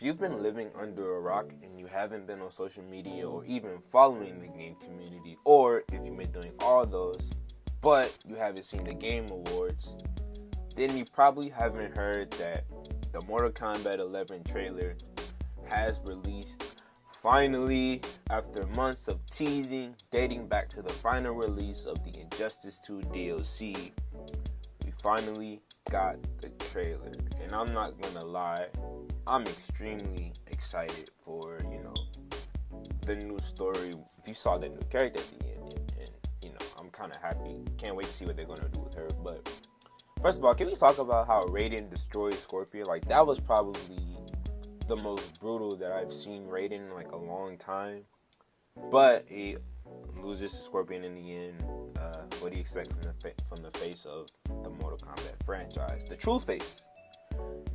if you've been living under a rock and you haven't been on social media or even following the game community, or if you've been doing all those, but you haven't seen the Game Awards, then you probably haven't heard that the Mortal Kombat 11 trailer has released. Finally, after months of teasing, dating back to the final release of the Injustice 2 DLC, we finally got the trailer. And I'm not gonna lie, I'm extremely excited for, the new story. If you saw the new character at the end, and I'm kind of happy. Can't wait to see what they're gonna do with her. But first of all, can we talk about how Raiden destroyed Scorpion? Like, that was probably the most brutal that I've seen Raiden in like a long time. But he loses to Scorpion in the end. What do you expect from the face of the Mortal Kombat franchise? The true face.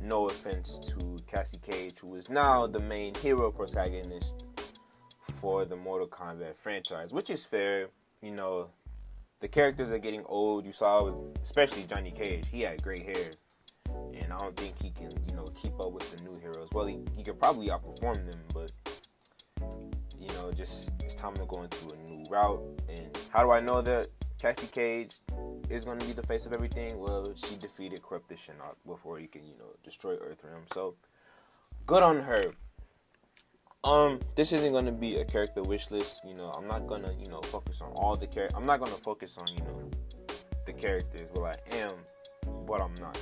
No offense to Cassie Cage, who is now the main hero protagonist for the Mortal Kombat franchise, which is fair. The characters are getting old. You saw, especially Johnny Cage, he had gray hair. And I don't think he can, keep up with the new heroes. Well, he could probably outperform them, but, just it's time to go into a new route. And how do I know that Cassie Cage is going to be the face of everything? Well, she defeated Corrupted Shinnok before he can, destroy Earthrealm. So, good on her. This isn't going to be a character wish list. I'm not going to, focus on all the characters. I'm not going to focus on, the characters. Well, I am, but I'm not.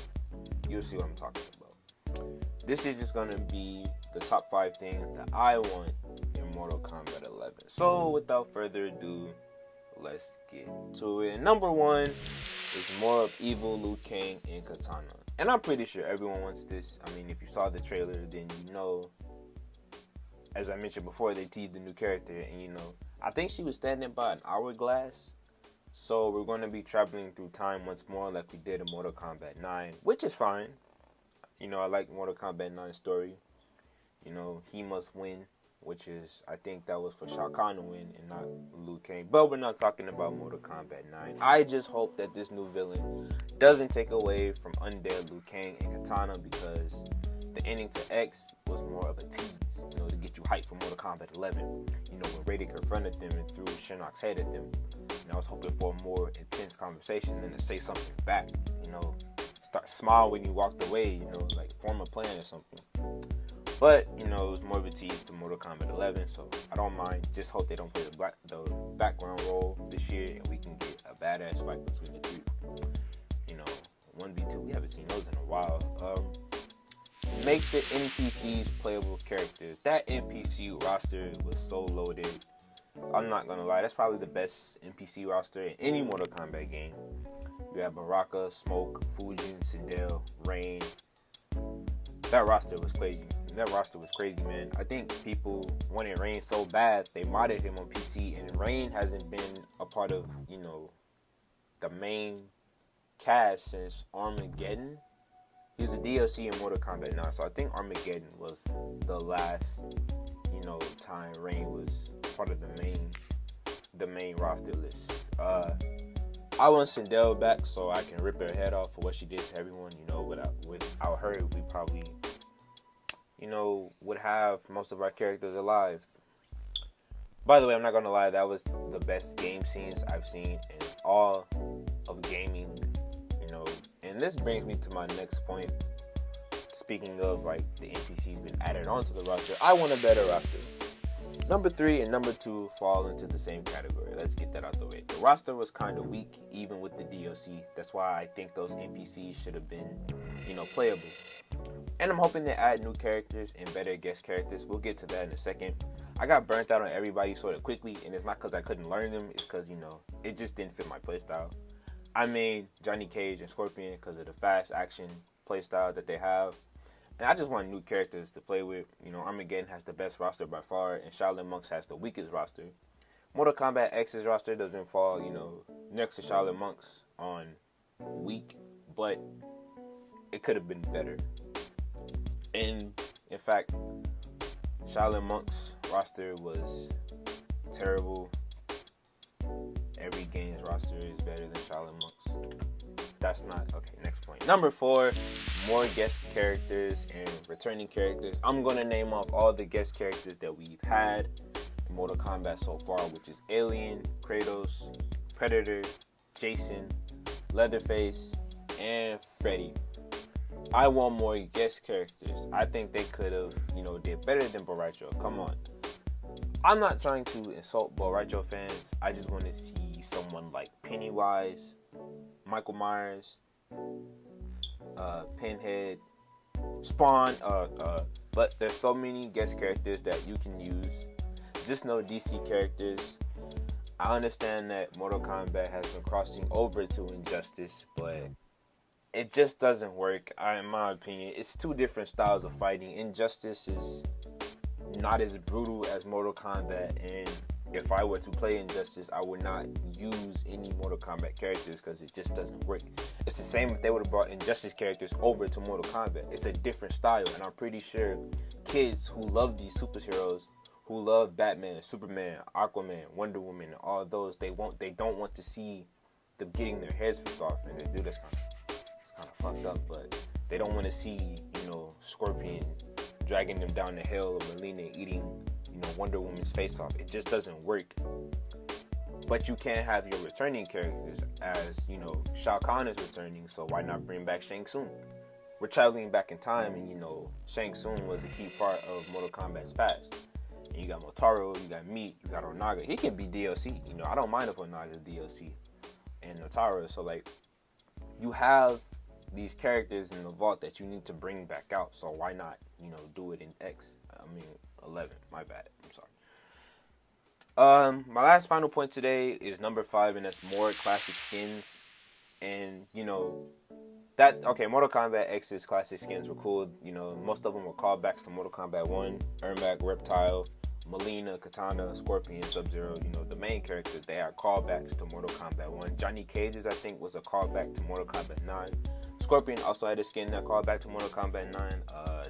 You'll see what I'm talking about. This is just going to be the top 5 things that I want in Mortal Kombat 11. So, without further ado, let's get to it. Number 1 is more of evil Liu Kang and Katana. And I'm pretty sure everyone wants this. I mean, if you saw the trailer, then as I mentioned before, they teased the new character. And, I think she was standing by an hourglass. So we're going to be traveling through time once more like we did in Mortal Kombat 9, which is fine. I like Mortal Kombat 9's story. He must win, which is, I think that was for Shao Kahn to win and not Liu Kang. But we're not talking about Mortal Kombat 9. I just hope that this new villain doesn't take away from undead Liu Kang and Katana, because the ending to X was more of a tease, to get you hyped for Mortal Kombat 11. When Raiden confronted them and threw Shinnok's head at them. And I was hoping for a more intense conversation than to say something back. Start smile when you walked away, like form a plan or something. But, it was more of a tease to Mortal Kombat 11, so I don't mind. Just hope they don't play the background role this year and we can get a badass fight between the two. 1v2, we haven't seen those in a while. Make the NPCs playable characters. That NPC roster was so loaded. I'm not gonna lie, that's probably the best NPC roster in any Mortal Kombat game. You have Baraka, Smoke, Fujin, Sindel, Rain. That roster was crazy. Man. I think people wanted Rain so bad, they modded him on PC, and Rain hasn't been a part of, the main cast since Armageddon. He was a DLC in Mortal Kombat 9, so I think Armageddon was the last, time Rain was part of the main roster list. I want Sindel back so I can rip her head off for what she did to everyone. Without her, we probably, would have most of our characters alive. By the way, I'm not gonna lie, that was the best game scenes I've seen in all of gaming. And this brings me to my next point. Speaking of the NPCs being added onto the roster, I want a better roster. Number 3 and number 2 fall into the same category. Let's get that out the way. The roster was kind of weak, even with the DLC. That's why I think those NPCs should have been, playable. And I'm hoping they add new characters and better guest characters. We'll get to that in a second. I got burnt out on everybody sort of quickly, and it's not because I couldn't learn them. It's because, it just didn't fit my playstyle. I made Johnny Cage and Scorpion because of the fast action playstyle that they have. And I just want new characters to play with. Armageddon has the best roster by far, and Shaolin Monks has the weakest roster. Mortal Kombat X's roster doesn't fall, next to Shaolin Monks on weak, but it could have been better. And, in fact, Shaolin Monks' roster was terrible. Every game's roster is better than Shaolin Monks. that's not okay. Next point. Number 4, more guest characters and returning characters. I'm gonna name off all the guest characters that we've had in Mortal Kombat so far, which is Alien, Kratos, Predator, Jason, Leatherface, and Freddy. I want more guest characters. I think they could have, did better than Borracho. Come on. I'm not trying to insult Borracho fans. I just want to see someone like Pennywise, Michael Myers, Pinhead, Spawn. But there's so many guest characters that you can use. Just no DC characters. I understand that Mortal Kombat has been crossing over to Injustice, but it just doesn't work. In my opinion, it's two different styles of fighting. Injustice is not as brutal as Mortal Kombat, and if I were to play Injustice, I would not use any Mortal Kombat characters because it just doesn't work. It's the same if they would have brought Injustice characters over to Mortal Kombat. It's a different style, and I'm pretty sure kids who love these superheroes, who love Batman, Superman, Aquaman, Wonder Woman, and all those, they don't want to see them getting their heads ripped off, and they do this it's kind of fucked up, but they don't want to see, Scorpion dragging them down the hill, or Melina eating, Wonder Woman's face off. It just doesn't work. But you can't have your returning characters, as, Shao Kahn is returning, so why not bring back Shang Tsung? We're traveling back in time, and, Shang Tsung was a key part of Mortal Kombat's past. And you got Motaro, you got Meat, you got Onaga. He can be DLC. I don't mind if Onaga's DLC. And Motaro, so, you have these characters in the vault that you need to bring back out, so why not, do it in 11. My bad. I'm sorry. My last final point today is number 5, and that's more classic skins. And Mortal Kombat X's classic skins were cool. Most of them were callbacks to Mortal Kombat 1, Ermac, Reptile, Melina, Katana, Scorpion, Sub-Zero. The main characters, they are callbacks to Mortal Kombat 1. Johnny Cage's, I think, was a callback to Mortal Kombat 9. Scorpion also had a skin that called back to Mortal Kombat 9.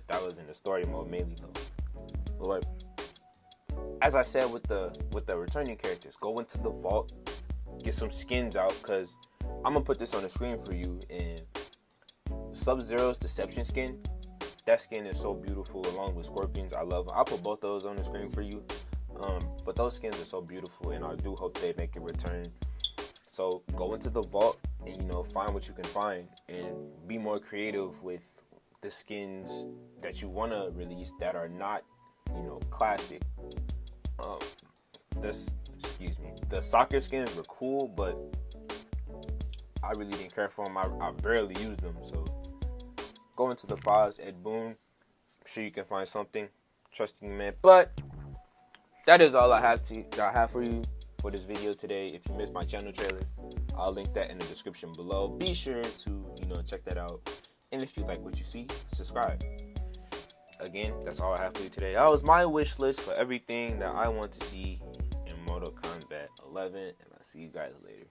That was in the story mode mainly though. But as I said with the returning characters, go into the vault, get some skins out, because I'm gonna put this on the screen for you. And Sub-Zero's Deception skin, that skin is so beautiful, along with Scorpion's. I love them. I'll put both those on the screen for you. But those skins are so beautiful, and I do hope they make a return. So go into the vault and find what you can find, and be more creative with the skins that you want to release that are not classic. The soccer skins were cool, but I really didn't care for them. I barely used them. So go into the files, Ed Boon. I'm sure you can find something. Trusting you, man. But that is all I have for you for this video today. If you missed my channel trailer, I'll link that in the description below. Be sure to check that out. And if you like what you see, subscribe. Again, that's all I have for you today. That was my wish list for everything that I want to see in Mortal Kombat 11, and I'll see you guys later.